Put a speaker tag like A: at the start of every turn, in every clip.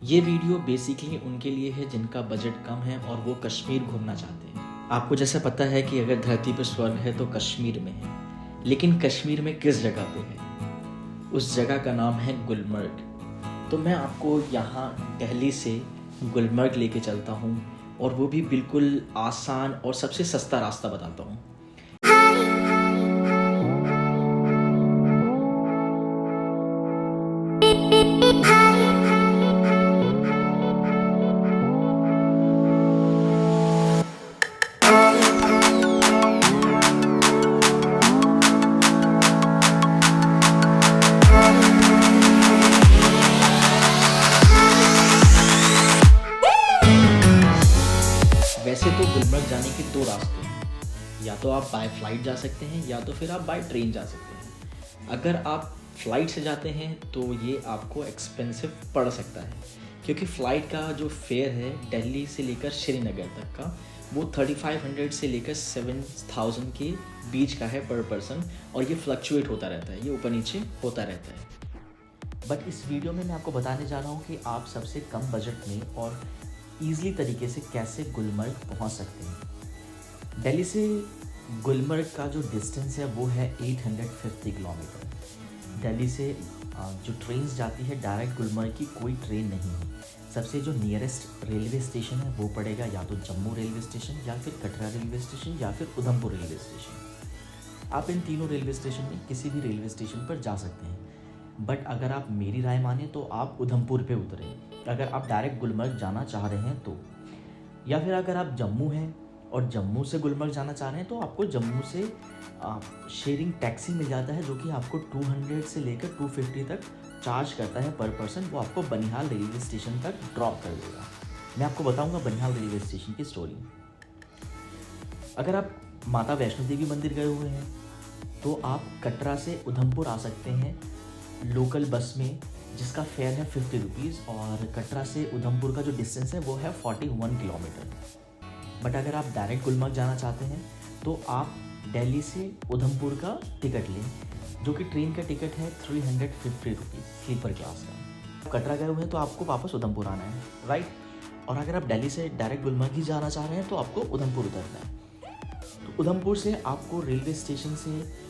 A: ये video basically उनके लिए है जिनका बजट कम है और वो कश्मीर घूमना चाहते हैं। आपको जैसे पता है कि अगर धरती पर स्वर्ग है तो कश्मीर में है, लेकिन कश्मीर में किस जगह पे है? उस जगह का नाम है गुलमर्ग। तो मैं आपको यहाँ दिल्ली से गुलमर्ग लेके चलता हूँ और वो भी बिल्कुल आसान और सबसे सस्ता रास्ता बताता हूँ। वैसे तो गुलमर्ग जाने के दो रास्ते हैं, या तो आप बाय फ्लाइट जा सकते हैं या तो फिर आप बाय ट्रेन जा सकते हैं। अगर आप फ़्लाइट से जाते हैं तो ये आपको एक्सपेंसिव पड़ सकता है, क्योंकि फ़्लाइट का जो फेयर है दिल्ली से लेकर श्रीनगर तक का वो 3500 से लेकर 7000 के बीच का है पर पर्सन, और ये फ्लक्चुएट होता रहता है, ये ऊपर नीचे होता रहता है। बट इस वीडियो में मैं आपको बताने जा रहा हूँ कि आप सबसे कम बजट में और ईज़िली तरीके से कैसे गुलमर्ग पहुँच सकते हैं। दिल्ली से गुलमर्ग का जो डिस्टेंस है वो है 850 किलोमीटर। दिल्ली से जो ट्रेन्स जाती है डायरेक्ट गुलमर्ग की कोई ट्रेन नहीं है। सबसे जो नियरेस्ट रेलवे स्टेशन है वो पड़ेगा या तो जम्मू रेलवे स्टेशन या फिर कटरा रेलवे स्टेशन या फिर उधमपुर रेलवे स्टेशन। आप इन तीनों रेलवे स्टेशन में किसी भी रेलवे स्टेशन पर जा सकते हैं। बट अगर आप मेरी राय माने तो आप उधमपुर पे उतरें अगर आप डायरेक्ट गुलमर्ग जाना चाह रहे हैं तो। या फिर अगर आप जम्मू हैं और जम्मू से गुलमर्ग जाना चाह रहे हैं तो आपको जम्मू से शेयरिंग टैक्सी मिल जाता है, जो कि आपको 200 से लेकर 250 तक चार्ज करता है पर पर्सन। वो आपको बनिहाल रेलवे स्टेशन तक ड्रॉप कर देगा। मैं आपको बताऊंगा बनिहाल रेलवे स्टेशन की स्टोरी। अगर आप माता वैष्णो देवी मंदिर गए हुए हैं तो आप कटरा से उधमपुर आ सकते हैं लोकल बस में, जिसका फेयर है 50 रुपीज़, और कटरा से उधमपुर का जो डिस्टेंस है वो है 41 किलोमीटर। बट अगर आप डायरेक्ट गुलमर्ग जाना चाहते हैं तो आप दिल्ली से उधमपुर का टिकट लें, जो कि ट्रेन का टिकट है 350 रुपीज़ स्लीपर क्लास का। कटरा गए हुए हैं तो आपको वापस उधमपुर आना है, राइट। और अगर आप दिल्ली से डायरेक्ट गुलमर्ग ही जाना चाह रहे हैं तो आपको उधमपुर उतरना है। तो उधमपुर से आपको रेलवे स्टेशन से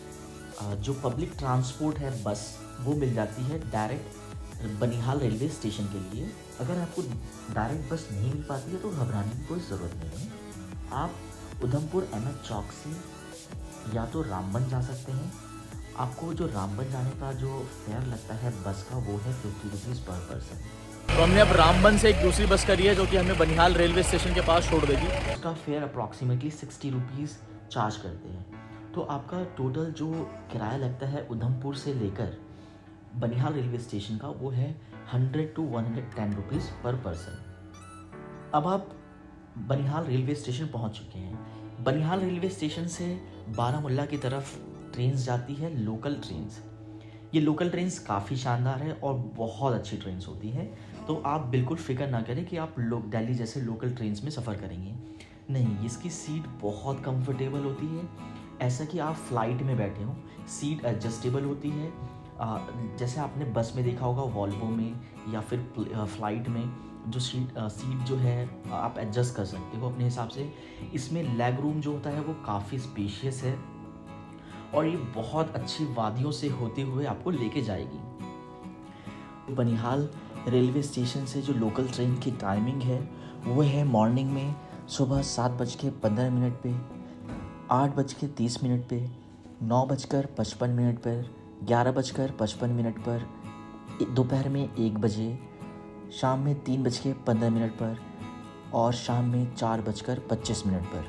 A: जो पब्लिक ट्रांसपोर्ट है बस वो मिल जाती है डायरेक्ट बनिहाल रेलवे स्टेशन के लिए। अगर आपको डायरेक्ट बस नहीं मिल पाती है तो घबराने की कोई ज़रूरत नहीं है। आप उधमपुर अहमद चौक से या तो रामबन जा सकते हैं। आपको जो रामबन जाने का जो फेयर लगता है बस का वो है 50 रुपीज़ पर पर्सन।
B: तो हमने अब रामबन से एक दूसरी बस करी है जो कि हमें बनिहाल रेलवे स्टेशन के पास छोड़ देगी।
A: उसका फेयर अप्रॉक्सीमेटली 60 रुपीज़ चार्ज करते हैं। तो आपका टोटल जो किराया लगता है उधमपुर से लेकर बनिहाल रेलवे स्टेशन का वो है 100 to 110 रुपीज़ पर पर्सन। अब आप बनिहाल रेलवे स्टेशन पहुंच चुके हैं। बनिहाल रेलवे स्टेशन से बारामुल्ला की तरफ ट्रेन्स जाती है, लोकल ट्रेन्स। ये लोकल ट्रेन्स काफ़ी शानदार है और बहुत अच्छी ट्रेन्स होती हैं। तो आप बिल्कुल फ़िक्र ना करें कि आप लोग दिल्ली जैसे लोकल ट्रेन्स में सफ़र करेंगे। नहीं, इसकी सीट बहुत कंफर्टेबल होती है, ऐसा कि आप फ्लाइट में बैठे हों। सीट एडजस्टेबल होती है, जैसे आपने बस में देखा होगा वॉल्वो में या फिर फ्लाइट में जो सीट जो है आप एडजस्ट कर सकते हो अपने हिसाब से। इसमें लेग रूम जो होता है वो काफ़ी स्पेशियस है और ये बहुत अच्छी वादियों से होते हुए आपको लेके जाएगी। बनिहाल रेलवे स्टेशन से जो लोकल ट्रेन की टाइमिंग है वो है मॉर्निंग में सुबह 7:15 पे, 8:30 पे, 9:55 पर, 11:55 पर, दोपहर में 1 बजे, शाम में 3:15 पर और शाम में 4:25 पर।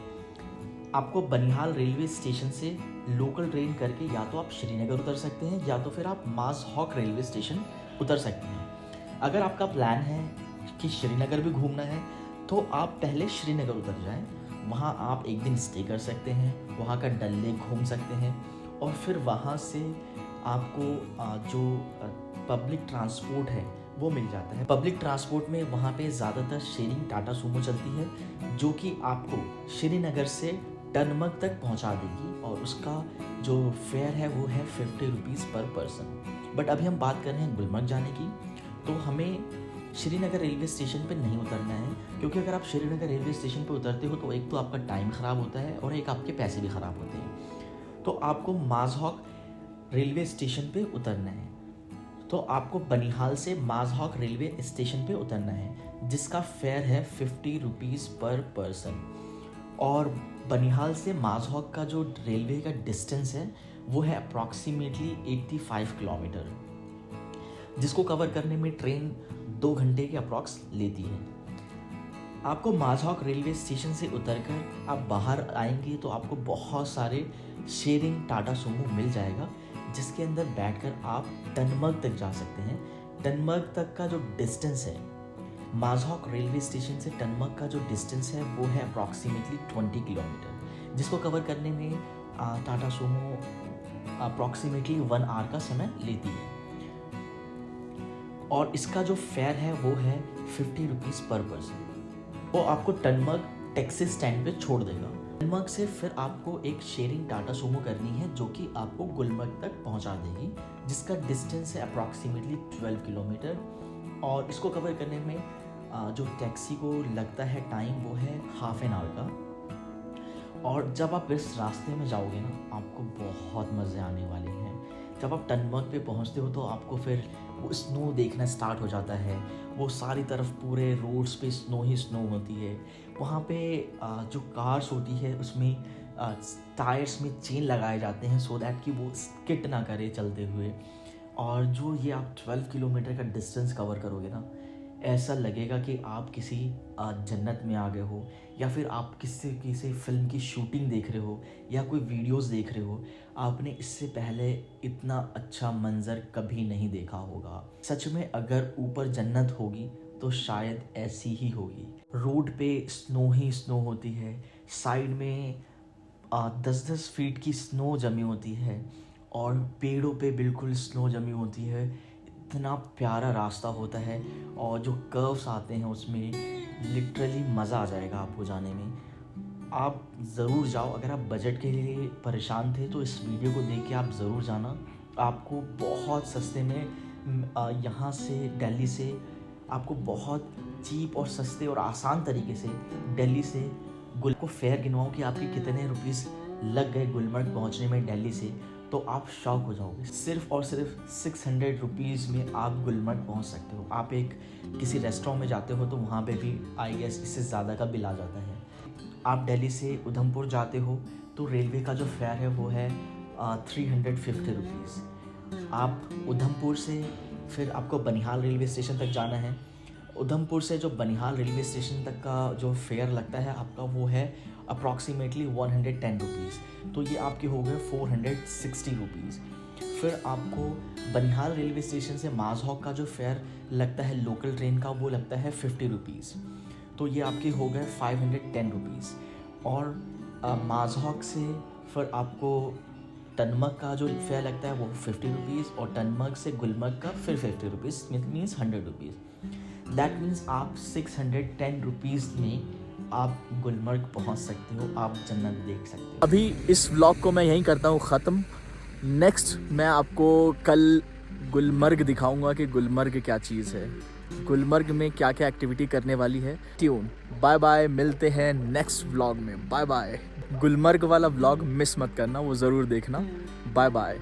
A: आपको बनिहाल रेलवे स्टेशन से लोकल ट्रेन करके या तो आप श्रीनगर उतर सकते हैं या तो फिर आप माज़हॉक रेलवे स्टेशन उतर सकते हैं। अगर आपका प्लान है कि श्रीनगर भी घूमना है तो आप पहले श्रीनगर उतर जाएं। वहाँ आप एक दिन स्टे कर सकते हैं, वहाँ का डल लेक घूम सकते हैं और फिर वहाँ से आपको जो पब्लिक ट्रांसपोर्ट है वो मिल जाता है। पब्लिक ट्रांसपोर्ट में वहाँ पे ज़्यादातर शेयरिंग टाटा सूमो चलती है, जो कि आपको श्रीनगर से टनमग तक पहुँचा देगी और उसका जो फेयर है वो है 50 रुपीज़ पर पर्सन। बट अभी हम बात कर रहे हैं गुलमर्ग जाने की, तो हमें श्रीनगर रेलवे स्टेशन पे नहीं उतरना है, क्योंकि अगर आप श्रीनगर रेलवे स्टेशन पे उतरते हो तो एक तो आपका टाइम ख़राब होता है और एक आपके पैसे भी ख़राब होते हैं। तो आपको माझौक रेलवे स्टेशन पे उतरना है। तो आपको बनिहाल से माझौक रेलवे स्टेशन पे उतरना है, जिसका फेयर है 50 रुपीज़ पर पर्सन। और बनिहाल से माझौक का जो रेलवे का डिस्टेंस है वो है अप्रॉक्सीमेटली 85 किलोमीटर, जिसको कवर करने में ट्रेन 2 घंटे के अप्रॉक्स लेती है। आपको माझौक रेलवे स्टेशन से उतरकर आप बाहर आएंगे तो आपको बहुत सारे शेयरिंग टाटा सूमो मिल जाएगा, जिसके अंदर बैठकर आप टनमर्ग तक जा सकते हैं। टनमर्ग तक का जो डिस्टेंस है, माझौक रेलवे स्टेशन से टनमर्ग का जो डिस्टेंस है वो है अप्रॉक्सीमेटली 20 किलोमीटर, जिसको कवर करने में टाटा सूमो अप्रॉक्सीमेटली 1 आवर का समय लेती है। और इसका जो फेयर है वो है 50 रुपीज़ पर पर्सन। वो आपको टनमर्ग टैक्सी स्टैंड पे छोड़ देगा। टनमर्ग से फिर आपको एक शेयरिंग टाटा सूमो करनी है जो कि आपको गुलमर्ग तक पहुंचा देगी, जिसका डिस्टेंस है अप्रॉक्सीमेटली 12 किलोमीटर। और इसको कवर करने में जो टैक्सी को लगता है टाइम वो है हाफ एन आवर का। और जब आप इस रास्ते में जाओगे ना, आपको बहुत मज़े आने वाले हैं। जब आप टनमर्ग पे पहुंचते हो तो आपको फिर वो स्नो देखना स्टार्ट हो जाता है। वो सारी तरफ पूरे रोड्स पे स्नो ही स्नो होती है। वहाँ पे जो कार्स होती है उसमें टायर्स में चेन लगाए जाते हैं सो दैट कि वो स्किड ना करे चलते हुए। और जो ये आप 12 किलोमीटर का डिस्टेंस कवर करोगे ना, ऐसा लगेगा कि आप किसी जन्नत में आ गए हो, या फिर आप किसी फिल्म की शूटिंग देख रहे हो या कोई वीडियोस देख रहे हो। आपने इससे पहले इतना अच्छा मंजर कभी नहीं देखा होगा। सच में अगर ऊपर जन्नत होगी तो शायद ऐसी ही होगी। रोड पे स्नो ही स्नो होती है, साइड में 10-10 फीट की स्नो जमी होती है और पेड़ों पे बिल्कुल स्नो जमी होती है। इतना प्यारा रास्ता होता है और जो कर्व्स आते हैं उसमें लिटरली मज़ा आ जाएगा आपको जाने में। आप ज़रूर जाओ। अगर आप बजट के लिए परेशान थे तो इस वीडियो को देख के आप ज़रूर जाना। आपको बहुत सस्ते में यहाँ से दिल्ली से आपको बहुत चीप और सस्ते और आसान तरीके से दिल्ली से को फेयर गिनवाऊँ कि आपके कितने रुपीस लग गए गुलमर्ग पहुँचने में दिल्ली से, तो आप शॉक हो जाओगे। सिर्फ और सिर्फ 600 रुपीज़ में आप गुलमर्ग पहुंच सकते हो। आप एक किसी रेस्टोरेंट में जाते हो तो वहाँ पे भी आई गेस इससे ज़्यादा का बिल आ जाता है। आप दिल्ली से उधमपुर जाते हो तो रेलवे का जो फेयर है वो है 350 रुपीज़। आप उधमपुर से फिर आपको बनिहाल रेलवे स्टेशन तक जाना है। उधमपुर से जो बनिहाल रेलवे स्टेशन तक का जो फेयर लगता है आपका वो है अप्रॉक्सीमेटली 110 रुपीज़। तो ये आपके हो गए 460 रुपीज़। फिर आपको बनिहाल रेलवे स्टेशन से माझौक का जो फेयर लगता है लोकल ट्रेन का वो लगता है 50 रुपीज़। तो ये आपके हो गए 510 रुपीज़। और माझौक से फिर आपको टनमर्ग का जो फेयर लगता है वो 50 रुपीज़ और टनमर्ग से गुलमर्ग का फिर 50 rupees, means 100 rupees. That means आप 610 रुपीज़ में आप गुलमर्ग पहुंच सकते हो, आप जन्नत देख सकते हो।
B: अभी इस व्लॉग को मैं यहीं करता हूँ ख़त्म। नेक्स्ट मैं आपको कल गुलमर्ग दिखाऊंगा कि गुलमर्ग क्या चीज़ है, गुलमर्ग में क्या क्या एक्टिविटी करने वाली है। ट्यून। बाय बाय, मिलते हैं नेक्स्ट व्लॉग में। Bye bye. गुलमर्ग वाला व्लॉग मिस मत करना, वो ज़रूर देखना। Bye bye.